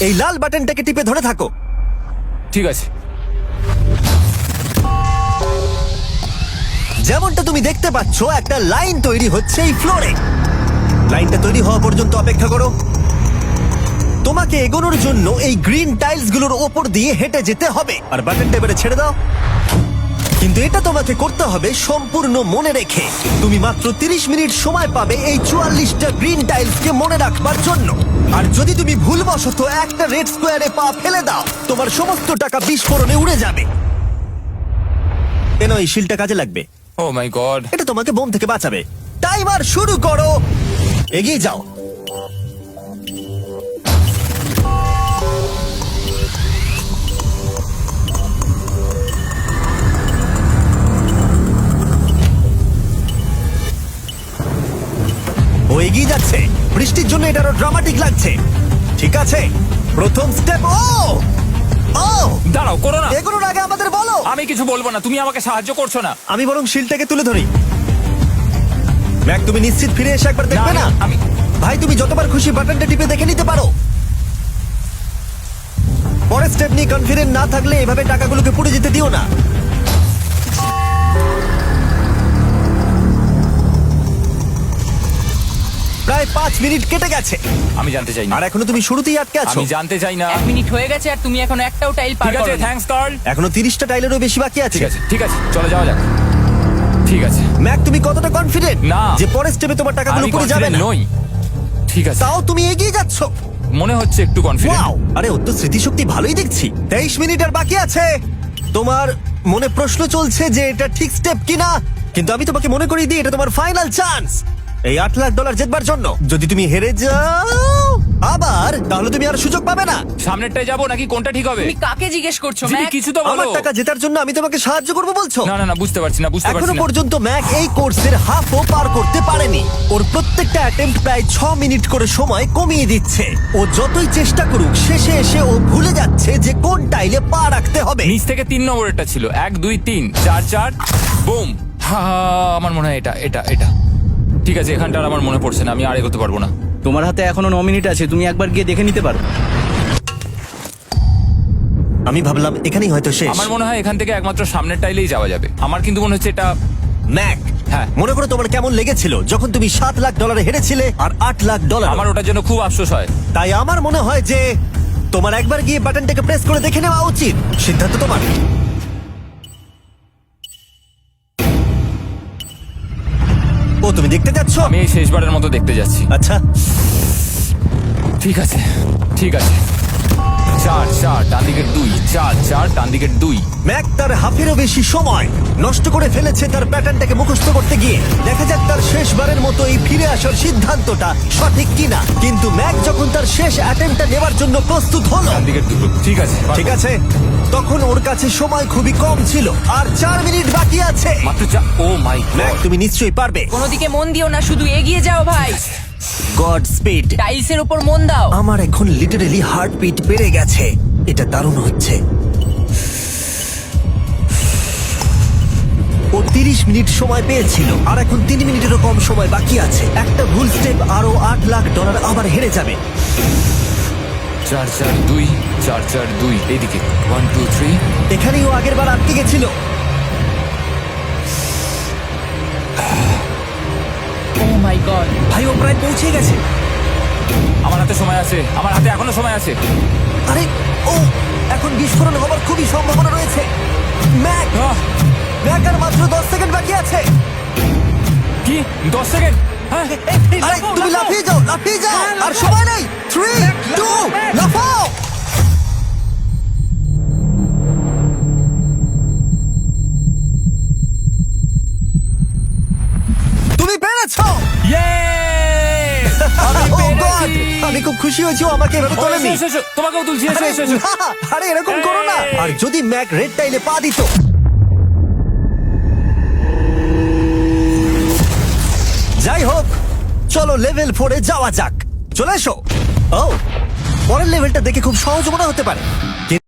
এই লাল বাটনটাকে টিপে ধরে থাকো। ঠিক আছে। যেমনটা তুমি দেখতে পাচ্ছ, একটা লাইন তৈরি হচ্ছে এই ফ্লোরে। লাইনটা তৈরি হওয়া পর্যন্ত অপেক্ষা করো। তোমাকে এগোনোর জন্য এই গ্রিন টাইলস গুলোর ওপর দিয়ে হেঁটে যেতে হবে। আর বাটনটা এবারে ছেড়ে দাও। কিন্তু এটা তোমাকে করতে হবে সম্পূর্ণ মনে রেখে। তুমি মাত্র 30 মিনিট সময় পাবে এই 44টা গ্রিন টাইলসকে মনে রাখবার জন্য। আর যদি তুমি ভুলবশত একটা রেড স্কোয়ারে পা ফেলে দাও, তোমার সমস্ত টাকা বিস্ফোরণে উড়ে যাবে। কেন এই শিলটা কাজে লাগবে। ও মাই গড। এটা তোমাকে বোম থেকে বাঁচাবে। টাইমার শুরু করো, এগিয়ে যাও। ও এগিয়ে যাচ্ছে। বৃষ্টির জন্য এটা আরো ড্রামাটিক লাগছে। ঠিক আছে, প্রথম স্টেপ। ও ও দাঁড়াও, করো না। এগুলোর আগে আমাদের বলো। আমি কিছু বলবো না, তুমি আমাকে সাহায্য করছো না। আমি বরং শিলটাকে তুলে ধরি। ম্যাক, তুমি নিশ্চিত ফিরে এসে একবার দেখবে না? আমি ভাই, তুমি যতবার খুশি বাটনটা টিপে দেখে নিতে পারো। পরের স্টেপ নিয়ে কনফিডেন্ট না থাকলে এভাবে টাকাগুলোকে পুড়ে যেতে দিও না। প্রায় 5 মিনিট কেটে গেছে। আমি জানতে চাই না। আর এখনো তুমি শুরুতেই আটকে আছো। আমি জানতে চাই না। 1 মিনিট হয়ে গেছে আর তুমি এখন একটাও টাইল পার ঠিক আছে, করোনি। Thanks Carl. এখনো 30টা টাইলেরও বেশি বাকি আছে। ঠিক আছে, ঠিক আছে, চলে যাওয়া যাক। ঠিক আছে। ম্যাক, তুমি কতটা কনফিডেন্ট না। যে পরের স্টেপে তোমার টাকাগুলো আমি পুড়ে যাবে confident না? নই। ঠিক আছে, তাও তুমি এগিয়ে যাচ্ছ। মনে হচ্ছে একটু কনফিডেন্ট। ওয়াও! আরে ওর তো স্মৃতিশক্তি ভালোই দেখছি। 23 মিনিট আর বাকি আছে। তোমার মনে প্রশ্ন চলছে যে এটা ঠিক স্টেপ কিনা, কিন্তু আমি তোমাকে মনে করিয়ে দিই, এটা তোমার ফাইনাল চান্স এই $8 লাখ জেতবার জন্য। যদি তুমি হেরে যাও আবার, তাহলে তুমি আর সুযোগ পাবে না। সামনেরটায় যাবো নাকি কোনটা ঠিক হবে? তুমি কাকে জিজ্ঞেস করছো জিমি, ম্যাক? কিছু তো আমার বলো। টাকা জেতার জন্য আমি তোমাকে সাহায্য করবো বলছো? না না না, বুঝতে পারছি না, বুঝতে এখনো পারছি না। পর্যন্ত ম্যাক এই কোর্সের হাফও পার করতে পারেনি। ওর প্রত্যেকটা অ্যাটেম্প্ট প্রায় 6 মিনিট করে সময় কমিয়ে দিচ্ছে। ও যতই চেষ্টা করুক, শেষে এসে ও ভুলে যাচ্ছে যে কোন টাইলে পা রাখতে হবে। নিচ থেকে 3 নম্বরেরটা ছিল 1 2 3 4 4 বুম। আমার মনে হয় এটা এটা এটা ঠিক আছে। এখানটা আর আমার মনে পড়ছে না, আমি আর এগোতে পারবো না। তোমার হাতে এখনো 9 মিনিট আছে, তুমি একবার গিয়ে দেখে নিতে পারো। আমি ভাবলাম এখানেই হয়তো শেষ। আমার মনে হয় এখান থেকে একমাত্র সামনের টাইলেই যাওয়া যাবে। আমার কিন্তু মনে হচ্ছে এটা। ম্যাক, হ্যাঁ। মনে করো তোমার কেমন লেগেছিল যখন তুমি $7 লাখ হেরেছিলে আর $8 লাখ। আমার ওটার জন্য খুব আফসোস হয়। তাই আমার মনে হয় যে তোমার একবার গিয়ে বাটনটাকে প্রেস করে দেখে নেওয়া উচিত। সিদ্ধান্ত তোমার। ও, তুমি দেখতে যাচ্ছ? আমি এই শেষবারের মতো দেখতে যাচ্ছি। আচ্ছা, ঠিক আছে, ঠিক আছে। 4 4 ডান দিকের 2, 4 4 ডান দিকের 2। ম্যাক তার হাফেরও বেশি সময় নষ্ট করে ফেলেছে তার প্যাটার্নটাকে মুখস্থ করতে গিয়ে। দেখা যাক তার শেষবারের মতো এই ফিরে আসার সিদ্ধান্তটা সঠিক কিনা। কিন্তু ম্যাক যখন তার শেষ অ্যাটেম্পটা নেবার জন্য প্রস্তুত হলো, ডান দিকের 2। ঠিক আছে, ঠিক আছে, তখন ওর কাছে সময় খুবই কম ছিল আর 4 মিনিট বাকি আছে। মাত্র 4। ও মাই ম্যাক, গড। তুমি নিশ্চয়ই পারবে। কোনো দিকে মন দিও না, শুধু এগিয়ে যাও ভাই। God speed. টাইলসের উপর মন দাও। আমার এখন লিটারালি হার্টবিট বেড়ে গেছে। এটা দারুণ হচ্ছে। ও 30 মিনিট সময় পেয়েছিল আর এখন 3 মিনিটেরও কম সময় বাকি আছে। একটা ভুল স্টেপ আরো $8 লাখ আবার হেরে যাবে। 4 4 2 4 4 2 এইদিকে 1 2 3। এখানেই ও আগের বার আটকে গেছিল। ও মাই গড। ভাই, ও প্রায় পৌঁছে গেছে। আমার হাতে সময় আছে, আমার হাতে এখনো সময় আছে। আরে, ও এখন বিস্ফোরণ হবার খুবই সম্ভাবনা রয়েছে। ম্যাক, আহ, ম্যাক আর মাত্র 10 সেকেন্ড বাকি আছে। কি 10 সেকেন্ড? হ্যাঁ, আরে তুমি লাফিয়ে যাও, লাফিয়ে যাও। আর সময় নেই। 3 2 লাফাও। তুমি পেরেছো। Yay! আমি Oh God! পেরেছি! আমি খুব খুশি হয়েছি ও আমাকে এভাবে ও, তোলেনি। এসো, এসো, তোমাকেও তুলছি, এসো, আরে এসো, এসো। না, আরে এরকম করো না। এই। আর যদি ম্যাক রেড টাইলে পা দিত। যাই হোক, চলো লেভেল 4 এ যাওয়া যাক। চলে এসো। ও, পরের লেভেলটা দেখে খুব সহজ মনে হতে পারে।